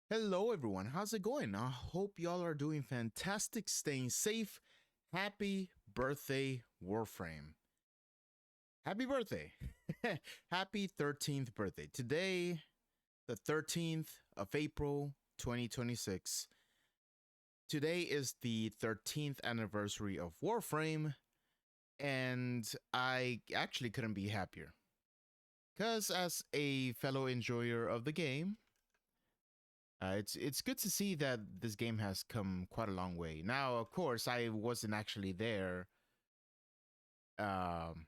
Hello, everyone. How's it going? I hope y'all are doing fantastic, staying safe. Happy birthday, Warframe. Happy birthday. Happy 13th birthday. Today, the 13th of April, 2026. Today is the 13th anniversary of Warframe, and I actually couldn't be happier. Because, as a fellow enjoyer of the game, it's good to see that this game has come quite a long way. Now, of course, I wasn't actually there um,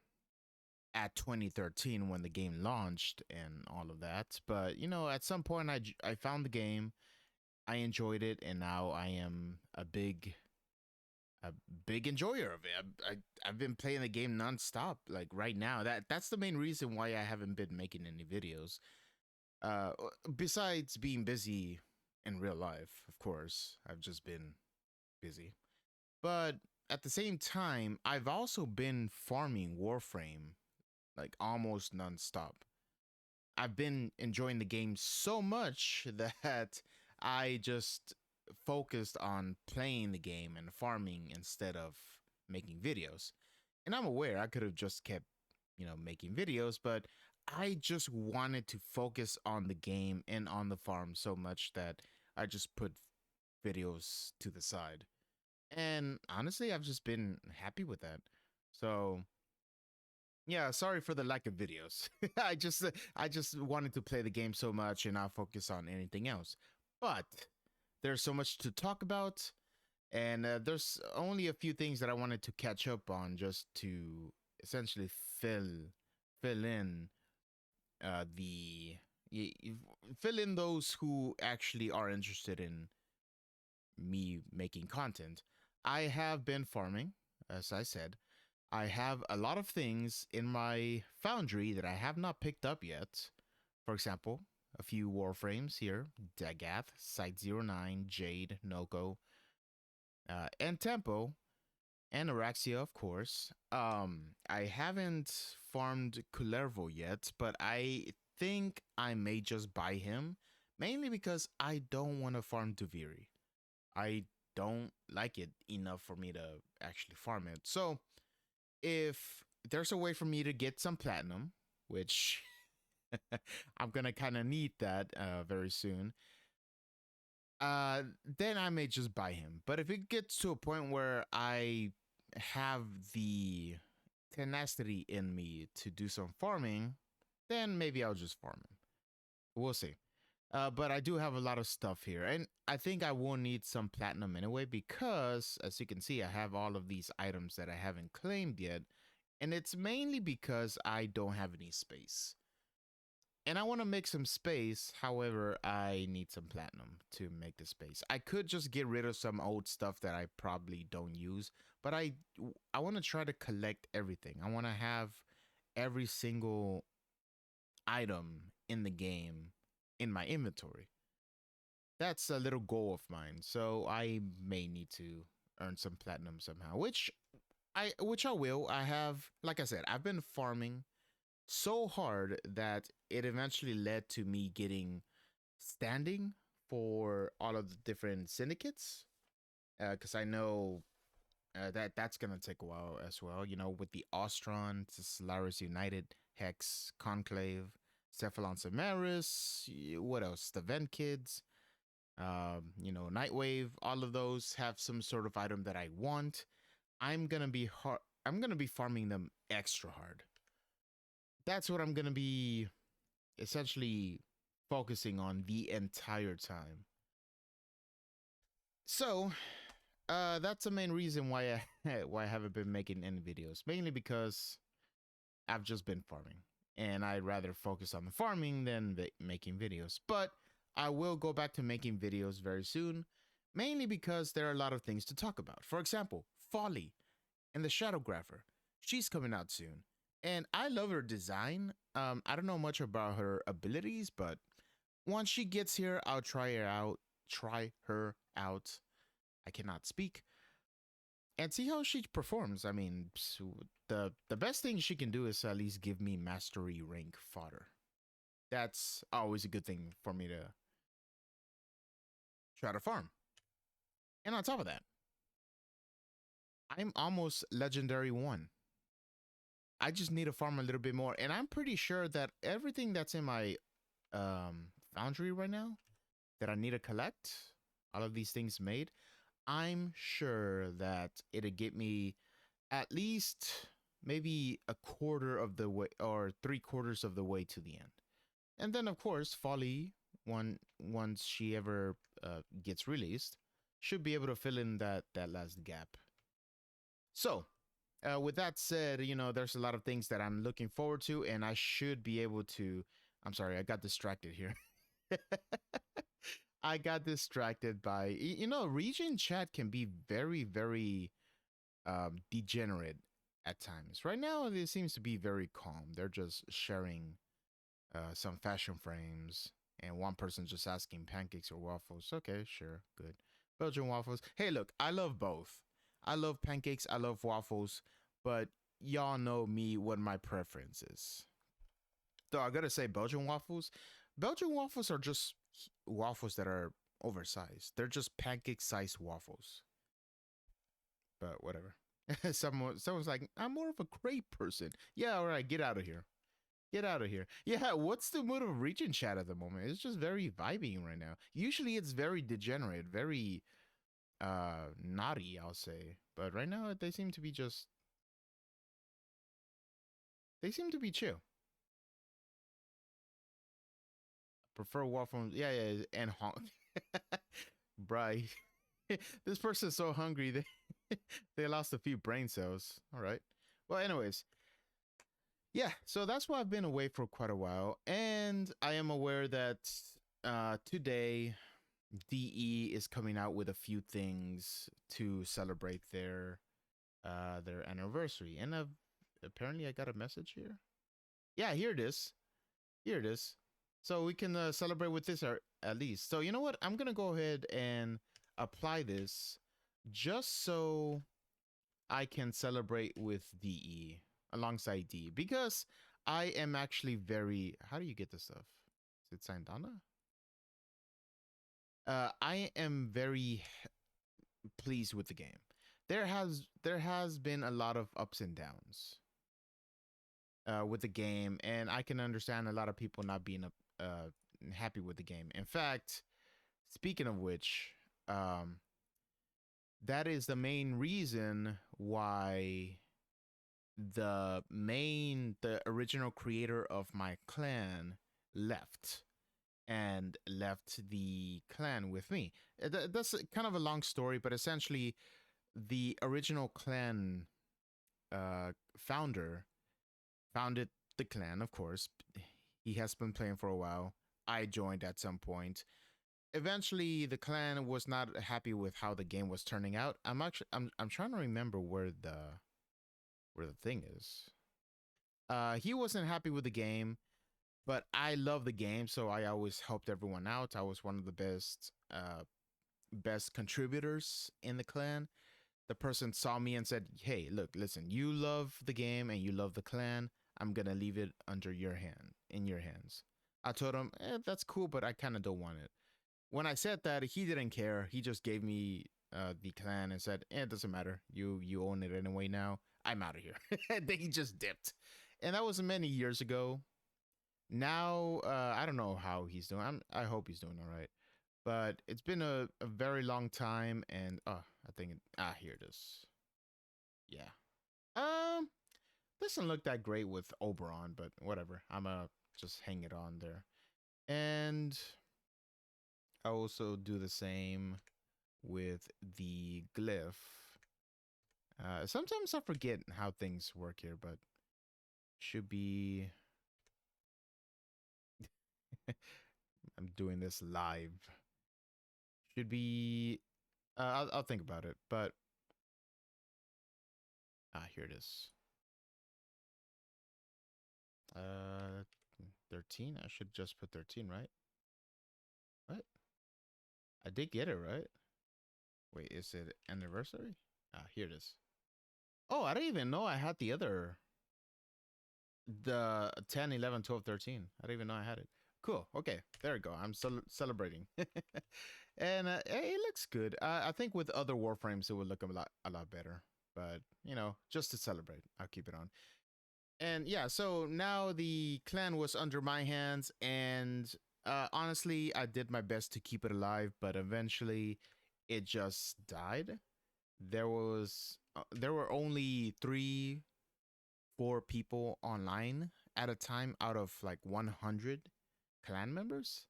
at 2013 when the game launched and all of that, but at some point, I found the game, I enjoyed it, and now I am a big enjoyer of it. I've been playing the game nonstop, like right now. That's the main reason why I haven't been making any videos. Uh, Besides being busy in real life, of course, I've just been busy. But at the same time, I've also been farming Warframe like almost nonstop. I've been enjoying the game so much that I just focused on playing the game and farming instead of making videos. And I'm aware I could have just kept, making videos, but I just wanted to focus on the game and on the farm so much that I just put videos to the side. And honestly, I've just been happy with that. So, yeah, sorry for the lack of videos. I just wanted to play the game so much and not focus on anything else. But there's so much to talk about, and there's only a few things that I wanted to catch up on just to essentially fill in the y- y- fill in those who actually are interested in me making content. I have been farming, as I said. I have a lot of things in my foundry that I have not picked up yet. For example, a few warframes here: Dagath, Site 09, Jade, Noko, and Tempo, and Araxia, of course. I haven't farmed Kullervo yet, but I think I may just buy him, mainly because I don't want to farm Duviri. I don't like it enough for me to actually farm it. So if there's a way for me to get some platinum, which I'm gonna kind of need that very soon, then I may just buy him. But if it gets to a point where I have the tenacity in me to do some farming, then maybe I'll just farm him. We'll see. But I do have a lot of stuff here, and I think I will need some platinum anyway because, as you can see, I have all of these items that I haven't claimed yet, and it's mainly because I don't have any space. And I want to make some space, however, I need some platinum to make the space. I could just get rid of some old stuff that I probably don't use, but I want to try to collect everything. I want to have every single item in the game in my inventory. That's a little goal of mine. So I may need to earn some platinum somehow, which I will. I have, like I said, I've been farming so hard that it eventually led to me getting standing for all of the different syndicates. Because I know that that's gonna take a while as well. With the Ostron, Solaris United, Hex, Conclave, Cephalon Samaris, what else? The Vent Kids, Nightwave. All of those have some sort of item that I want. I'm gonna be farming them extra hard. That's what I'm gonna be essentially focusing on the entire time. So, that's the main reason why why I haven't been making any videos. Mainly because I've just been farming, and I'd rather focus on the farming than making videos. But I will go back to making videos very soon, mainly because there are a lot of things to talk about. For example, Folly and the Shadowgrapher. She's coming out soon, and I love her design. I don't know much about her abilities, but once she gets here, I'll try her out. Try her out. I cannot speak and see how she performs. I mean, the best thing she can do is at least give me mastery rank fodder. That's always a good thing for me to try to farm. And on top of that, I'm almost legendary 1. I just need to farm a little bit more. And I'm pretty sure that everything that's in my foundry right now that I need to collect, all of these things made, I'm sure that it'll get me at least maybe a quarter of the way or 3/4 of the way to the end. And then, of course, Folly, once she ever gets released, should be able to fill in that last gap. So, with that said, there's a lot of things that I'm looking forward to, and I should be able to. I'm sorry, I got distracted here. I got distracted by, region chat can be very, very degenerate at times. Right now, it seems to be very calm. They're just sharing some fashion frames, and one person just asking pancakes or waffles. Okay, sure, good. Belgian waffles. Hey, look, I love both. I love pancakes. I love waffles, but y'all know me what my preference is. So I gotta say, Belgian waffles. Belgian waffles are just waffles that are oversized. They're just pancake-sized waffles. But whatever. Someone's like, I'm more of a crepe person. Yeah, all right, get out of here. Get out of here. Yeah, what's the mood of region chat at the moment? It's just very vibing right now. Usually it's very degenerate, very naughty, I'll say. But right now they seem to be chill. Prefer waffle. Yeah, yeah, and honk. Bry. This person's so hungry they lost a few brain cells. All right. Well, anyways, yeah, so that's why I've been away for quite a while, and I am aware that today DE is coming out with a few things to celebrate their anniversary, and apparently I got a message here. Yeah, here it is. Here it is. So we can celebrate with this at least. So you know what? I'm gonna go ahead and apply this just so I can celebrate with DE alongside D because I am actually very. How do you get this stuff? Is it Sandana? I am very pleased with the game. There has been a lot of ups and downs with the game, and I can understand a lot of people not being happy with the game. In fact, speaking of which, that is the main reason why the original creator of my clan left and left the clan with me. That's kind of a long story, but essentially the original clan founder founded the clan, of course. He has been playing for a while. I joined at some point. Eventually the clan was not happy with how the game was turning out. I'm trying to remember where the thing is. He wasn't happy with the game, but I love the game, so I always helped everyone out. I was one of the best contributors in the clan. The person saw me and said, "Hey, look, listen, you love the game and you love the clan. I'm gonna leave it in your hands." I told him, "That's cool, but I kind of don't want it." When I said that, he didn't care. He just gave me the clan and said, "It doesn't matter. You own it anyway now. I'm out of here." And then he just dipped, and that was many years ago. Now I don't know how he's doing. I hope he's doing all right. But it's been a very long time, and I think here it is. Yeah. Um, doesn't look that great with Oberon, but whatever. I'ma just hang it on there, and I also do the same with the glyph. Sometimes I forget how things work here, but should be. I'm doing this live. Should be. I'll think about it, but here it is. 13. I should just put 13, right? What? I did get it right. Wait, is it anniversary? Here it is. Oh, I didn't even know I had the 10, 11, 12, 13. I didn't even know I had it. Cool. Okay, there we go. I'm celebrating, and it looks good. I think with other Warframes it would look a lot better. But just to celebrate, I'll keep it on. And yeah, so now the clan was under my hands, and honestly, I did my best to keep it alive, but eventually, it just died. There were only 4 people online at a time out of like 100 clan members.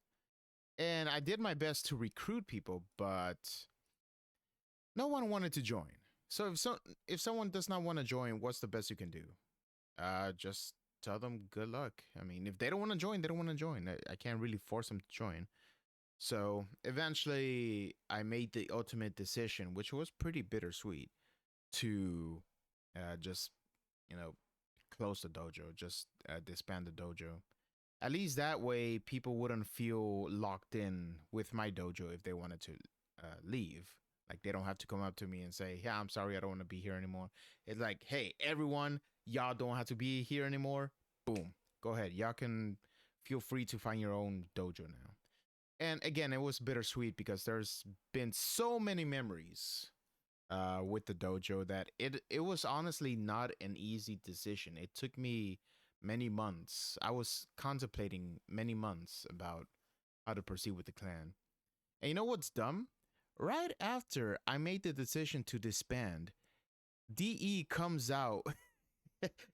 And I did my best to recruit people, but no one wanted to join. So if someone does not want to join, what's the best you can do? Just tell them good luck. I mean, if they don't want to join, they don't want to join. I can't really force them to join. So eventually, I made the ultimate decision, which was pretty bittersweet, to just you know close the dojo, just disband the dojo. At least that way, people wouldn't feel locked in with my dojo if they wanted to leave. Like they don't have to come up to me and say, "Yeah, I'm sorry, I don't want to be here anymore." It's like, "Hey, everyone, y'all don't have to be here anymore." Boom, go ahead. Y'all can feel free to find your own dojo now. And again, it was bittersweet because there's been so many memories with the dojo that it was honestly not an easy decision. It took me many months. I was contemplating many months about how to proceed with the clan. And you know what's dumb? Right after I made the decision to disband, DE comes out.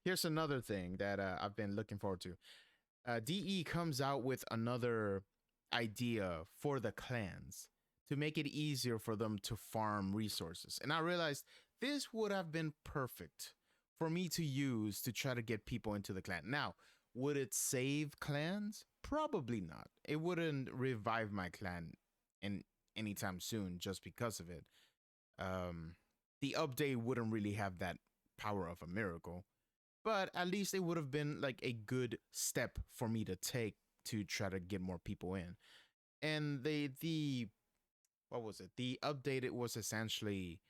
Here's another thing that I've been looking forward to. DE comes out with another idea for the clans to make it easier for them to farm resources. And I realized this would have been perfect for me to use to try to get people into the clan. Now, would it save clans? Probably not. It wouldn't revive my clan in anytime soon just because of it. Um, the update wouldn't really have that power of a miracle, but at least it would have been like a good step for me to take to try to get more people in. And the what was it? The update it was essentially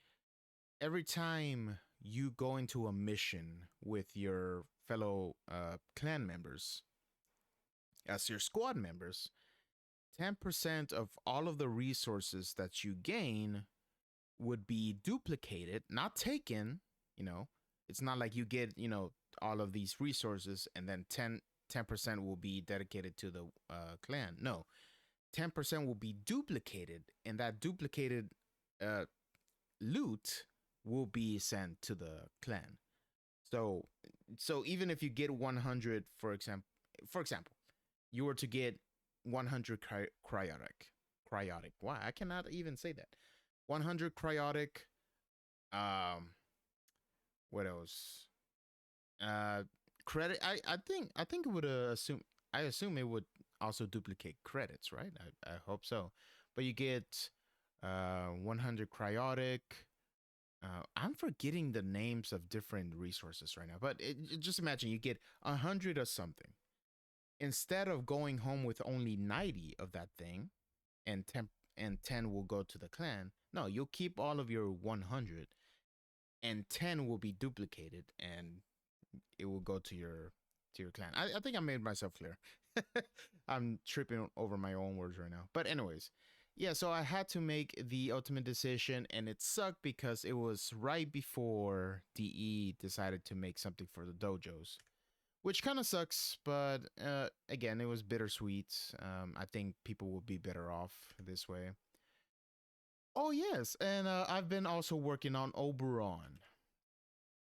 every time you go into a mission with your fellow clan members as your squad members, 10% of all of the resources that you gain would be duplicated, not taken. You know, it's not like you get, all of these resources and then 10% will be dedicated to the clan. No, 10% will be duplicated, and that duplicated uh, loot will be sent to the clan. So, even if you get 100, for example, you were to get 100 cryotic. Why I cannot even say that. 100 cryotic. Um, what else? Uh, credit. I think it would assume. I assume it would also duplicate credits, right? I hope so. But you get 100 cryotic. I'm forgetting the names of different resources right now, but just imagine you get 100 or something. Instead of going home with only 90 of that thing, and 10 will go to the clan. No, you'll keep all of your 100, and 10 will be duplicated, and it will go to your clan. I think I made myself clear. I'm tripping over my own words right now. But anyways, yeah, so I had to make the ultimate decision, and it sucked because it was right before DE decided to make something for the dojos, which kind of sucks. But again, it was bittersweet. I think people will be better off this way. Oh yes, and I've been also working on Oberon,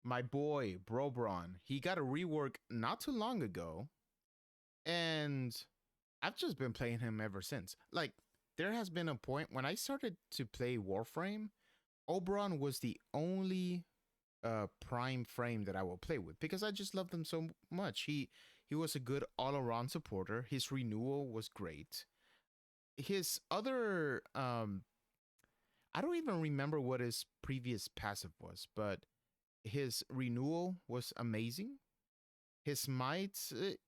my boy Brobron. He got a rework not too long ago, and I've just been playing him ever since. Like, there has been a point when I started to play Warframe, Oberon was the only prime frame that I will play with because I just loved him so much. He was a good all around supporter. His renewal was great. His other I don't even remember what his previous passive was, but his renewal was amazing. His might,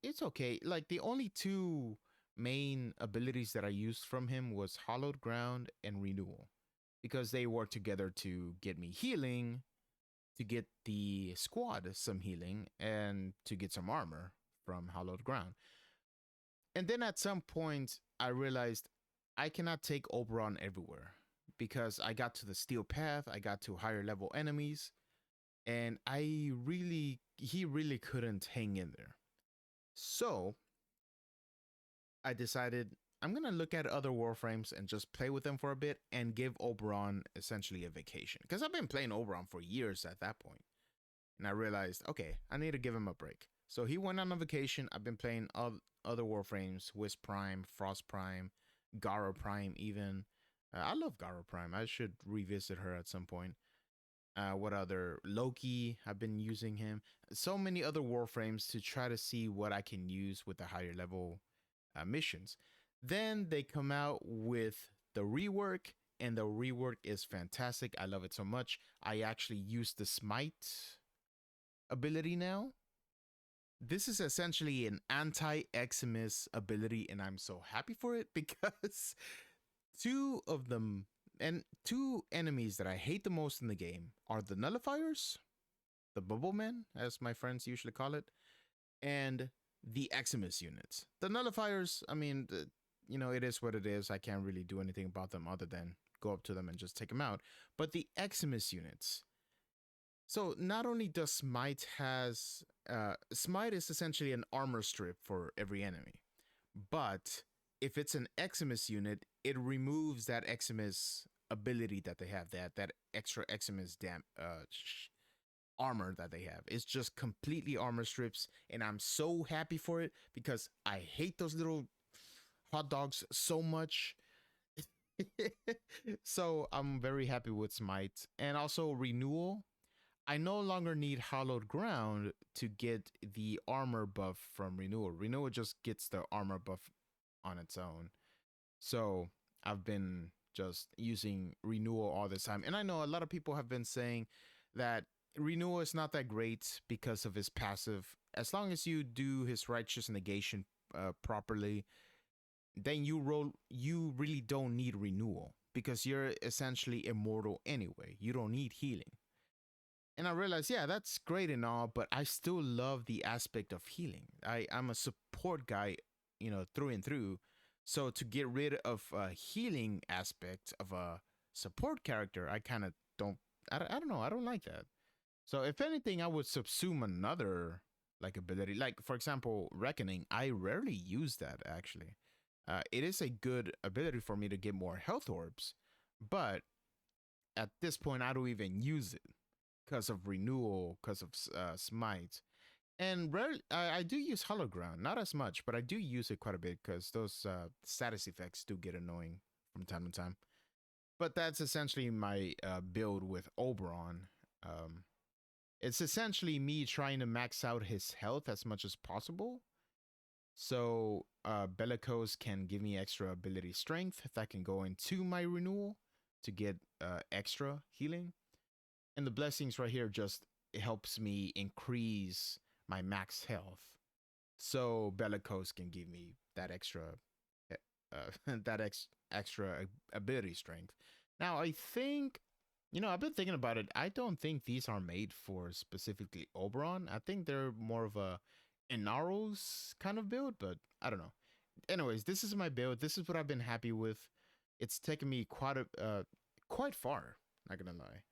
it's okay. Like the only two main abilities that I used from him was Hollowed Ground and Renewal, because they work together to get me healing, to get the squad some healing, and to get some armor from Hollowed Ground. And then at some point, I realized I cannot take Oberon everywhere because I got to the steel path, I got to higher level enemies, and he really couldn't hang in there. So I decided I'm gonna look at other Warframes and just play with them for a bit and give Oberon essentially a vacation. Because I've been playing Oberon for years at that point. And I realized, okay, I need to give him a break. So he went on a vacation. I've been playing other Warframes, Wisp Prime, Frost Prime, Gara Prime, even. I love Gara Prime. I should revisit her at some point. What other Loki? I've been using him. So many other Warframes to try to see what I can use with the higher level missions. Then they come out with the rework, and the rework is fantastic. I love it so much. I actually use the smite ability now. This is essentially an anti-Eximus ability, and I'm so happy for it because two of them and two enemies that I hate the most in the game are the nullifiers, the bubble men, as my friends usually call it, and the Eximus units. The nullifiers, I mean, it is what it is. I can't really do anything about them other than go up to them and just take them out. But the Eximus units. So not only does Smite is essentially an armor strip for every enemy, but if it's an Eximus unit, it removes that Eximus ability that they have, that extra Eximus armor that they have. It's just completely armor strips, and I'm so happy for it because I hate those little hot dogs so much. So I'm very happy with Smite. And also Renewal. I no longer need Hallowed Ground to get the armor buff from Renewal. Renewal just gets the armor buff on its own. So I've been just using Renewal all this time. And I know a lot of people have been saying that Renewal is not that great because of his passive. As long as you do his Righteous Negation properly, then you really don't need Renewal because you're essentially immortal anyway. You don't need healing. And I realized, yeah, that's great and all, but I still love the aspect of healing. I'm a support guy, through and through. So to get rid of a healing aspect of a support character, I kind of don't. I don't know. I don't like that. So if anything, I would subsume another like ability, like for example, Reckoning. I rarely use that actually. It is a good ability for me to get more health orbs, but at this point, I don't even use it because of Renewal, because of Smite. And rarely, I do use Hollow Ground, not as much, but I do use it quite a bit because those status effects do get annoying from time to time. But that's essentially my build with Oberon. Um, it's essentially me trying to max out his health as much as possible. So Bellicose can give me extra ability strength that can go into my renewal to get extra healing. And the blessings right here just helps me increase my max health. So Bellicose can give me that extra extra ability strength. Now I think I've been thinking about it. I don't think these are made for specifically Oberon. I think they're more of a Inaros kind of build, but I don't know. Anyways, this is my build. This is what I've been happy with. It's taken me quite far, not gonna lie.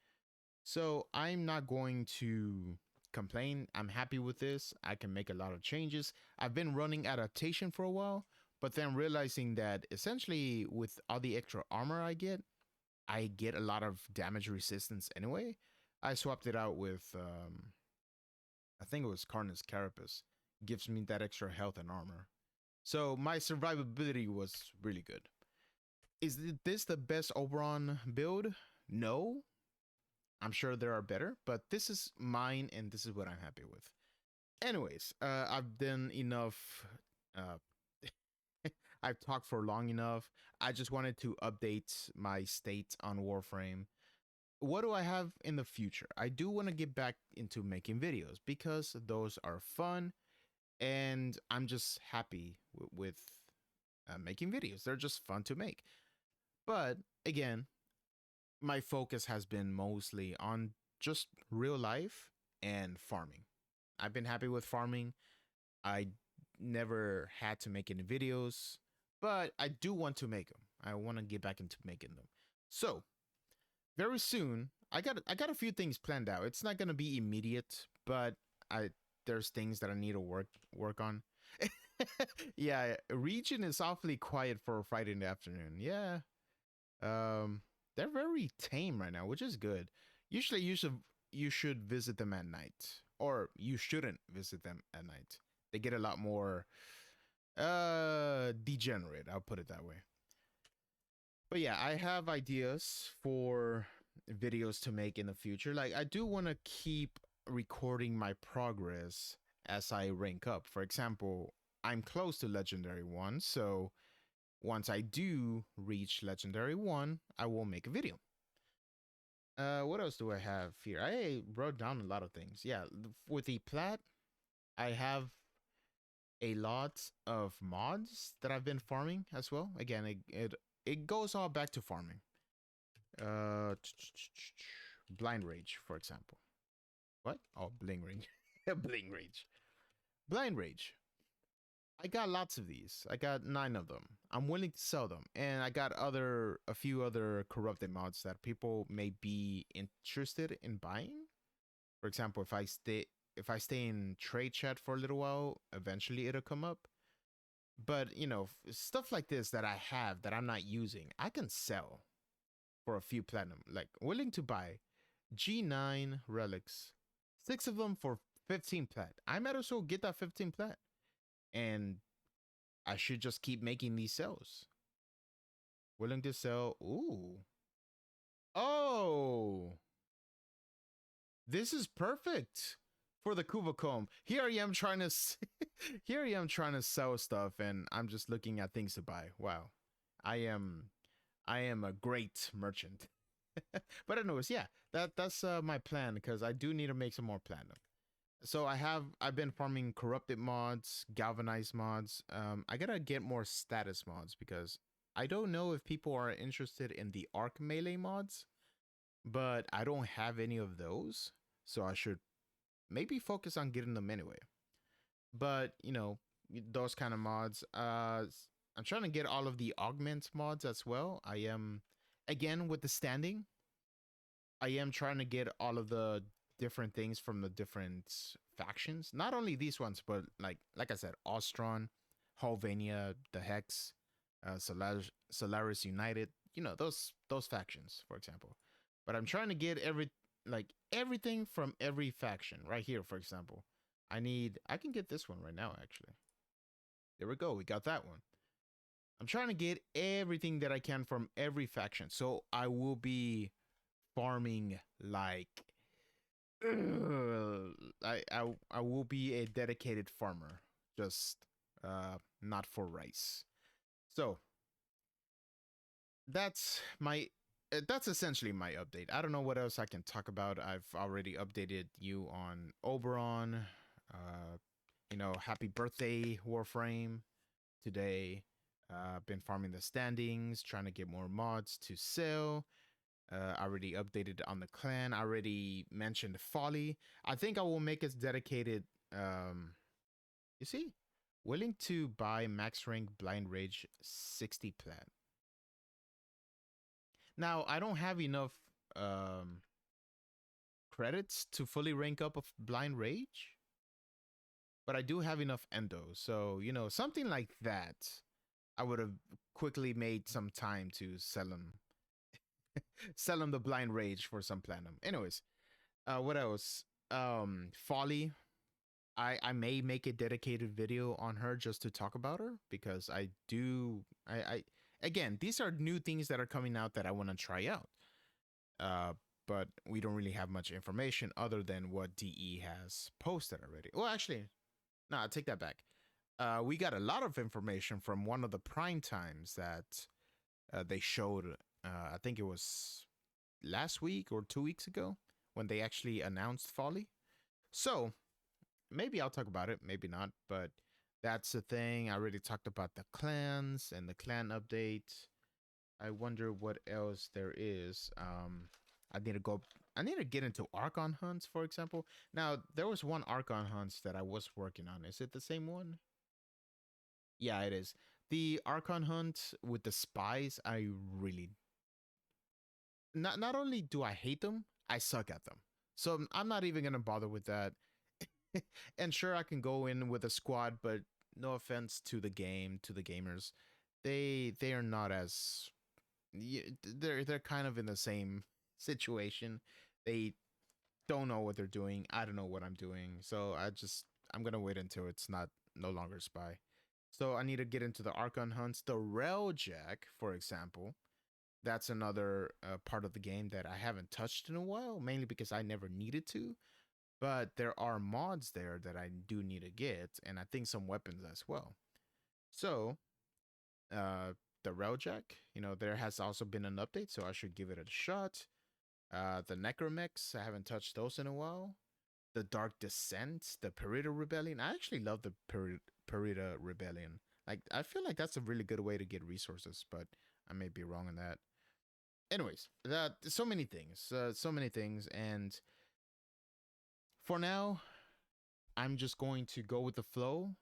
So I'm not going to complain. I'm happy with this. I can make a lot of changes. I've been running adaptation for a while, but then realizing that essentially with all the extra armor I get a lot of damage resistance anyway. I swapped it out with, I think it was Carnus Carapace. Gives me that extra health and armor. So my survivability was really good. Is this the best Oberon build? No. I'm sure there are better, but this is mine and this is what I'm happy with. Anyways, I've done enough. Uh, I've talked for long enough. I just wanted to update my state on Warframe. What do I have in the future? I do want to get back into making videos because those are fun and I'm just happy with making videos. They're just fun to make. But again, my focus has been mostly on just real life and farming. I've been happy with farming. I never had to make any videos, but I do want to make them. I want to get back into making them. So very soon, I got a few things planned out. It's not gonna be immediate, but I there's things that I need to work on. Yeah, region is awfully quiet for a Friday in the afternoon. Yeah, um, they're very tame right now, which is good. Usually, you should visit them at night, or you shouldn't visit them at night. They get a lot more degenerate. I'll put it that way. But yeah, I have ideas for videos to make in the future. Like I do want to keep recording my progress as I rank up. For example, I'm close to legendary 1, so once I do reach legendary 1, I will make a video. What else do I have here? I wrote down a lot of things. Yeah, with the plat, I have a lot of mods that I've been farming as well. Again, it goes all back to farming. Uh, Blind Rage, for example. What? Oh, Bling Rage. Bling Rage. Blind Rage. I got lots of these. I got 9 of them. I'm willing to sell them, and I got a few other corrupted mods that people may be interested in buying. For example, if I stay in trade chat for a little while, eventually it'll come up. But stuff like this that I have that I'm not using, I can sell for a few platinum. Like willing to buy G9 relics, 6 of them for 15 plat. I might as well get that 15 plat, and I should just keep making these sales. Willing to sell. Ooh. Oh, this is perfect for the Kuva comb. Here I am trying to here I am trying to sell stuff, and I'm just looking at things to buy. Wow. I am I am a great merchant. But anyways, yeah, that's my plan because I do need to make some more platinum. So I've been farming corrupted mods, galvanized mods. I gotta get more status mods because I don't know if people are interested in the arc melee mods, but I don't have any of those, so I should maybe focus on getting them anyway. But those kind of mods. I'm trying to get all of the augment mods as well. I am again with the standing. I am trying to get all of the different things from the different factions. Not only these ones, but like I said, Ostron, Hulvania, the Hex, Solaris United. Those factions, for example. But I'm trying to get everything from every faction right here. For example, I can get this one right now. Actually, there we go. We got that one. I'm trying to get everything that I can from every faction, so I will be farming like I will be a dedicated farmer, just not for rice. So that's my that's essentially my update. I don't know what else I can talk about. I've already updated you on Oberon. Happy birthday, Warframe. Today, been farming the standings, trying to get more mods to sell. I already updated on the clan. I already mentioned Folly. I think I will make it dedicated. You see, willing to buy max rank Blind Rage 60 plat. Now I don't have enough um, credits to fully rank up of Blind Rage, but I do have enough endo. So something like that, I would have quickly made some time to sell him the Blind Rage for some platinum. Anyways, what else? Folly. I may make a dedicated video on her just to talk about her because I do. I again, these are new things that are coming out that I want to try out. Uh, but we don't really have much information other than what DE has posted already. Well, actually, no, I take that back. We got a lot of information from one of the prime times that they showed. I think it was last week or 2 weeks ago when they actually announced Folly. So maybe I'll talk about it, maybe not, but that's the thing. I already talked about the clans and the clan update. I wonder what else there is. I need to go. I need to get into Archon hunts, for example. Now there was one Archon hunts that I was working on. Is it the same one? Yeah, it is. The Archon hunt with the spies, I really not only do I hate them, I suck at them. So I'm not even gonna bother with that. And sure, I can go in with a squad, but no offense to the game, to the gamers, they are not as they're kind of in the same situation. They don't know what they're doing. I don't know what I'm doing. So I'm gonna wait until it's not no longer spy. So I need to get into the Archon hunts. The Railjack, for example, that's another part of the game that I haven't touched in a while, mainly because I never needed to. But there are mods there that I do need to get, and I think some weapons as well. So uh, the Railjack, there has also been an update, so I should give it a shot. The Necromex, I haven't touched those in a while. The Dark Descent, the Perita Rebellion. I actually love the Perita Rebellion. Like, I feel like that's a really good way to get resources, but I may be wrong on that. Anyways, so many things, and for now, I'm just going to go with the flow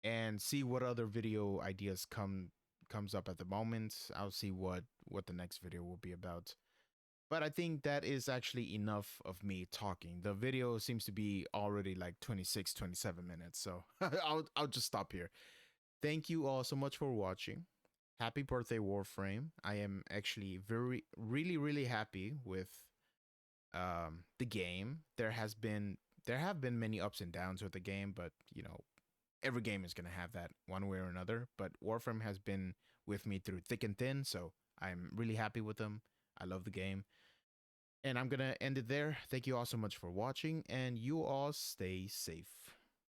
and see what other video ideas comes up at the moment. I'll see what the next video will be about. But I think that is actually enough of me talking. The video seems to be already like 26, 27 minutes. So I'll just stop here. Thank you all so much for watching. Happy birthday, Warframe. I am actually really happy with the game. There have been many ups and downs with the game, but every game is gonna have that one way or another. But Warframe has been with me through thick and thin, so I'm really happy with them. I love the game. And I'm going to end it there. Thank you all so much for watching, and you all stay safe.